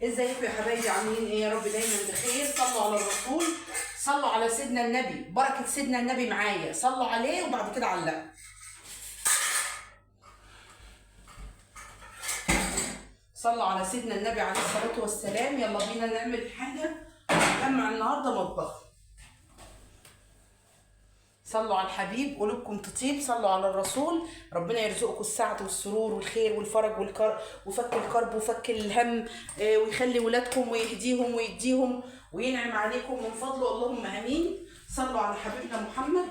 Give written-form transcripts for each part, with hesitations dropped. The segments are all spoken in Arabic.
ازيكم يا حبايبي؟ عاملين ايه؟ يا رب دايما بخير. صلوا على الرسول، صلوا على سيدنا النبي، بركه سيدنا النبي معايا، صلوا عليه وبعد كده علقوا. صلوا على سيدنا النبي عليه الصلاه والسلام. يلا بينا نعمل حاجه نجمع النهارده مطبخ. صلوا على الحبيب، قلوبكم تطيب. صلوا على الرسول، ربنا يرزقكم السعة والسرور والخير والفرج وفك الكرب وفك الهم، ويخلي ولادكم ويهديهم ويديهم وينعم عليكم من فضله، اللهم امين. صلوا على حبيبنا محمد.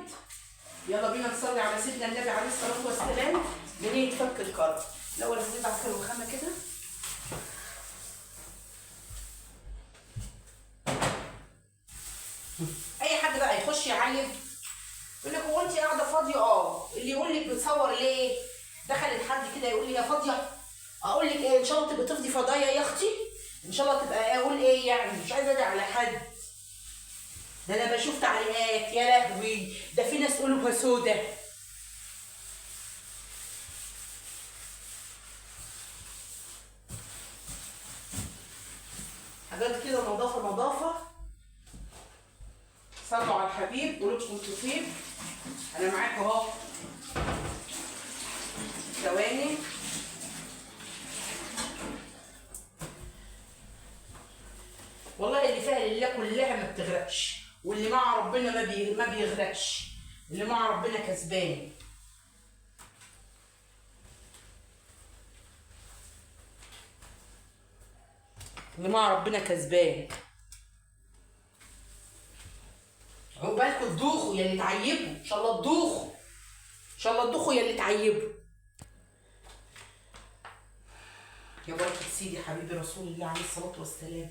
يلا بينا نصلي على سيدنا النبي عليه الصلاه والسلام بنية فك الكرب. الاول هنجيب عسل وخامه كده. اي حد بقى يخش يعلم يقول لك هو انت قاعده فاضيه؟ اللي يقول لك بتصور ليه؟ دخلت حد كده يقول لي يا فاضيه، اقول لك ايه؟ ان شاء الله تبقى تفضي فضايا يا اختي، ان شاء الله تبقى اقول ايه يعني؟ مش عايزه ادعي على حد، ده انا بشوف تعليقات يا لهوي، ده في ناس قلوبها سودا. حاجات كده نظافه نظافه. صلوا على الحبيب، قلوبكم تطيب. انا معاكم اهو. ثواني. والله اللي فيها لله كلها ما بتغرقش، واللي مع ربنا ما بيغرقش. اللي مع ربنا كسبان. اللي مع ربنا كسبان. عقبالكم تدوخوا يا اللي تعيبوا، ان شاء الله تدوخوا، ان شاء الله تدوخوا يا اللي تعيبوا. يا بركة سيدي حبيبي رسول الله عليه الصلاة والسلام.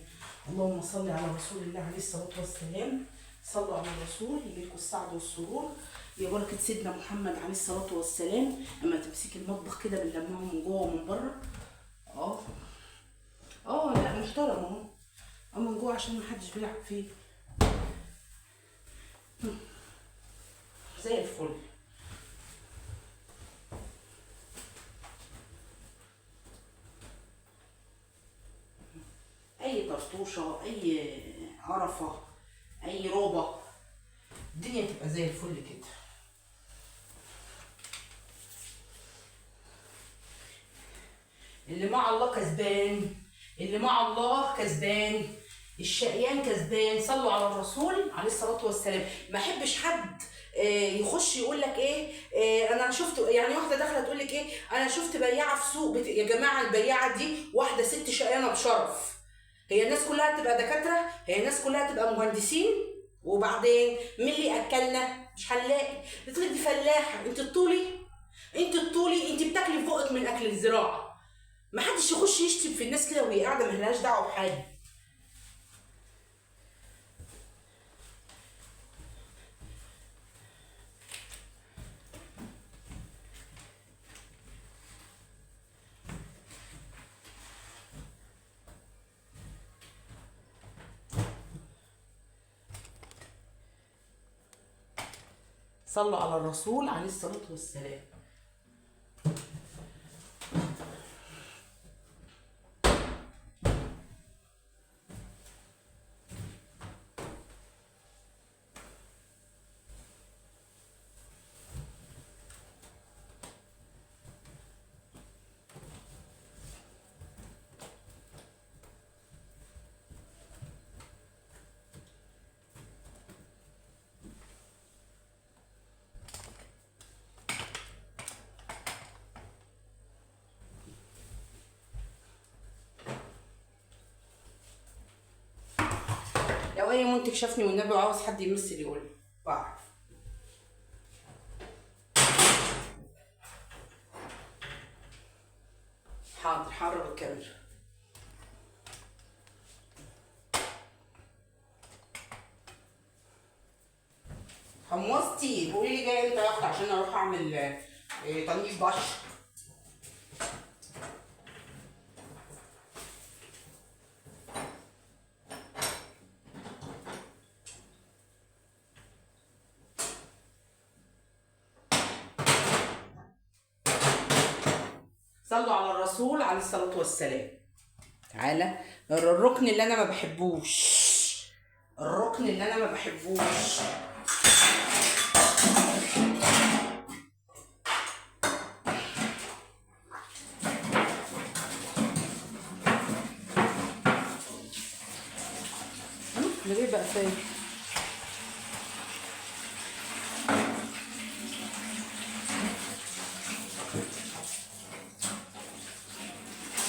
اللهم صل على رسول الله عليه الصلاة والسلام. صلوا على الرسول يجيلكوا السعد والسرور. يا بركة سيدنا محمد عليه الصلاة والسلام. اما تمسكي المطبخ كده بنلمعه من جوه ومن بره. لا محترم اهو. من جوه عشان محدش بيلعب فيه. زي الفل. اي طرطوشه، اي قرفه، اي روبه، الدنيا تبقى زي الفل كده. اللي مع الله كسبان، اللي مع الله كسبان، الشقيان كسبان. صلوا على الرسول عليه الصلاه والسلام. ما احبش حد يخش يقول لك انا شفت يعني واحده داخله تقول لك انا شفت بياعه في سوق يا جماعه البياعه دي واحده ست شقيانه بشرف. هي الناس كلها تبقى دكاتره؟ هي الناس كلها تبقى مهندسين؟ وبعدين مين اللي اكلنا؟ مش هنلاقي. بتقول دي فلاحه. انت الطولي، انت بتاكلي في بقك من اكل الزراعه. ما حدش يخش يشتم في الناس كده وهي قاعده مالهاش دعوه بحاجه. صلوا على الرسول عليه الصلاه والسلام. لو اي منتج شافني والنبي وعاوز حد يمثل يقول لي بعرف. حاضر حرر الكاميرا. حمصتي قولي لي جايه امتى يا اختي عشان اروح اعمل تنظيف بشر. صلوا على الرسول عليه الصلاه والسلام. تعالى الركن اللي انا ما بحبوش، الركن اللي انا ما بحبوش. ليه بقى فين؟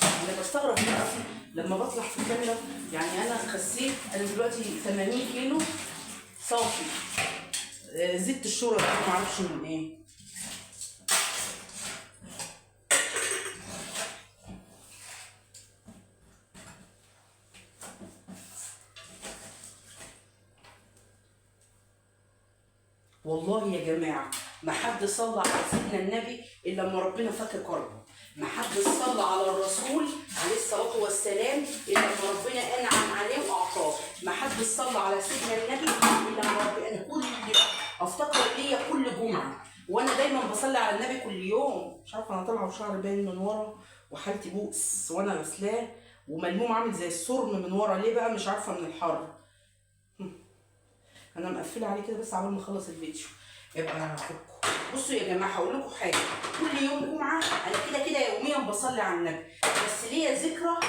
انا بستغرب نفسي لما بطلع في الكاميرا، يعني انا خسيت، انا دلوقتي 80 كيلو صافي، زدت الشورى ما اعرفش من ايه. والله يا جماعه ما حد صلى على سيدنا النبي الا لما ربنا فك كربه، ما حد صلى على الرسول عليه الصلاه والسلام الا لما ربنا انعم عليه واعطاه، ما حد صلى على سيدنا النبي الا لما ربنا كل افتكر ليا كل جمعه، وانا دايما بصلي على النبي كل يوم. مش عارفه انا طالعه وشعري باين من ورا وحالتي بؤس وانا غسلاه وملموم عامل زي السرم من ورا، ليه بقى؟ مش عارفه، من الحر. انا مقفله عليه كده بس عبال ما اخلص الفيديو يبقى افكه. بصوا يا جماعه هقول لكم حاجه، كل يوم جمعه انا كده كده يوميا بصلي على النبي، بس ليا ذكرى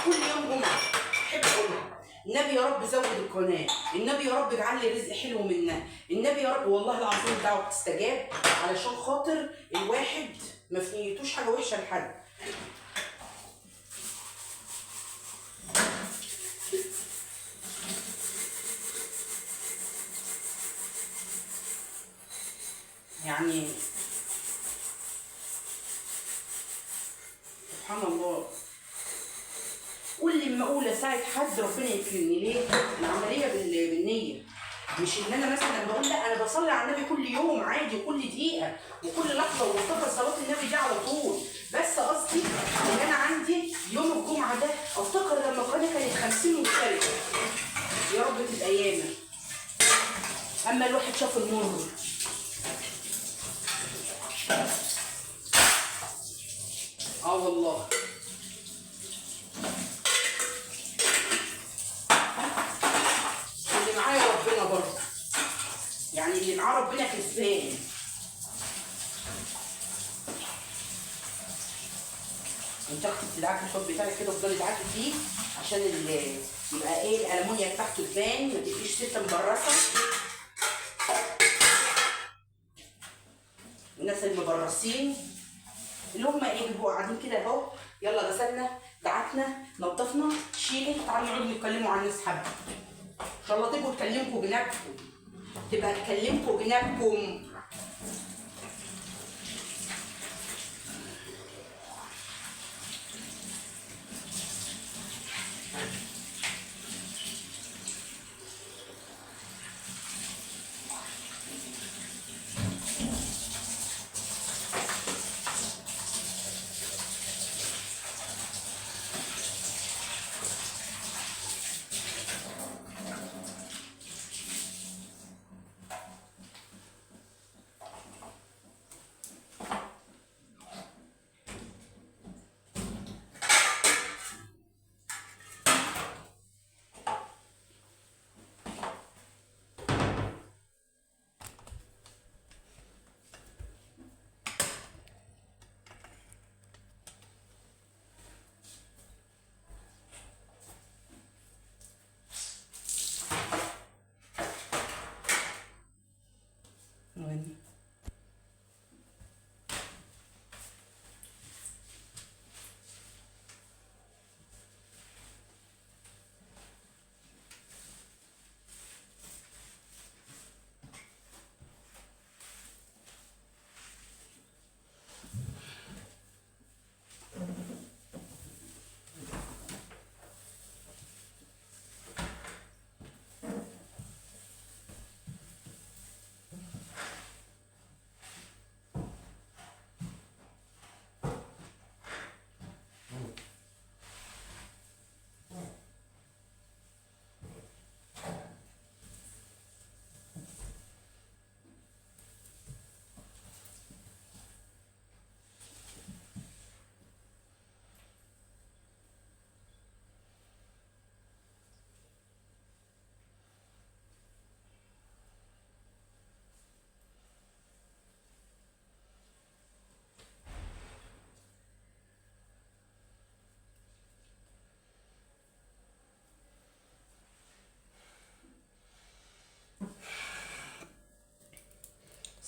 كل يوم جمعه احب اقولها. النبي يا رب زود القناه، النبي يا رب اجعل لي رزق حلو منها، النبي يا رب والله العظيم الدعوه بتستجاب علشان خاطر الواحد ما في نيتوش حاجه وحشه لحد. يعني سبحان الله، كل ما اقول اساعد حد ربنا يكرمني. ليه؟ العمليه بالنيه، مش ان انا مثلا بقول لا، انا بصلي على النبي كل يوم عادي وكل دقيقه وكل لحظه وبفتكر صلاه النبي دي على طول، بس قصدي ان انا عندي يوم الجمعه ده افتكر لما القناه كانت 50 مشترك، يا رب تبقى ايامه. اما الواحد شاف المر. والله اللي معايا ربنا برضه، يعني اللي معاه ربنا كسبان. انت اختي بتدعكي الحب بتاعك كده وتفضلي تدعكي فيه عشان يبقى ايه الالمونيا بتاعته تبان، ما تبقيش ست مبرصه. الناس المبرصين اللي هم ايه بيبقوا قاعدين كده اهو، يلا غسلنا دعكنا نظفنا شيلي تعالوا نقعد نتكلموا عن الناس حبه، ان شاء الله تبقوا تكلمكم بنفسكم، تبقى تكلمكم بنفسكم.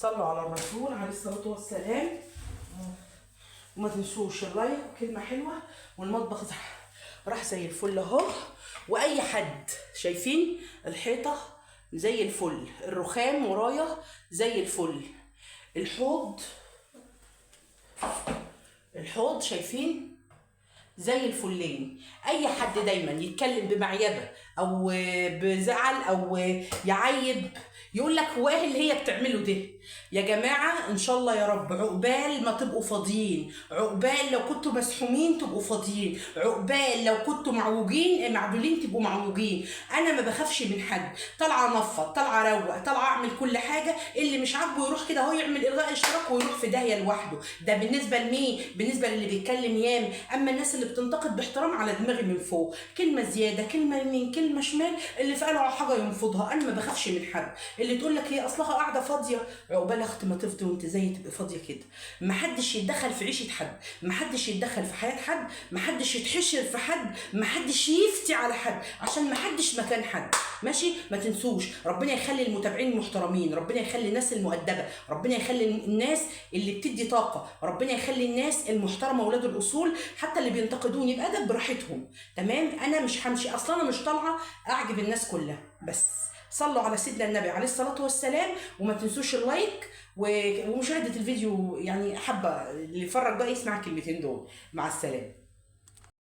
صلوا على الرسول عليه الصلاه والسلام. وما تنسوش اللايك وكلمه حلوه. والمطبخ راح زي الفل اهو. واي حد شايفين الحيطه زي الفل، الرخام ورايا زي الفل، الحوض شايفين زي الفلين. اي حد دايما يتكلم بمعيبه او بزعل او يعيب يقول لك هو ايه اللي هي بتعمله ده. يا جماعه ان شاء الله يا رب عقبال ما تبقوا فاضيين، عقبال لو كنتوا مسحومين تبقوا فاضيين، عقبال لو كنتوا معوجين معدولين تبقوا معوجين. انا ما بخافش من حد، طالعه انفض، طالعه اروق، طالعه اعمل كل حاجه. اللي مش عاجبه يروح كده اهو يعمل الغاء اشتراك ويروح في داهيه لوحده. ده بالنسبه لمين؟ بالنسبه للي بيتكلم يام. اما الناس اللي بتنتقد باحترام على دماغي من فوق، كلمه زياده، كلمه يمين، كلمه شمال، اللي فقاله على حاجه ينفضها. انا ما بخافش من حد. اللي تقول لك هي اصلها قاعده فاضيه، عقبال يا اختي ما تفضي وانت زي تبقى فاضيه كده. ما حدش يتدخل في عيشه حد، ما حدش يتدخل في حياه حد، ما حدش يتحشر في حد، ما حدش يفتي على حد، عشان ما حدش مكان حد. ماشي؟ ما تنسوش ربنا يخلي المتابعين المحترمين، ربنا يخلي الناس المؤدبه، ربنا يخلي الناس اللي بتدي طاقه، ربنا يخلي الناس المحترمه اولاد الاصول. حتى اللي بينتقدوني بادب براحتهم. تمام؟ انا مش همشي اصلا، انا مش طالعه اعجب الناس كلها. بس صلوا على سيدنا النبي عليه الصلاه والسلام. وما تنسوش اللايك ومشاهده الفيديو. يعني حابه اللي يتفرج بقى يسمع الكلمتين دول. مع السلامه.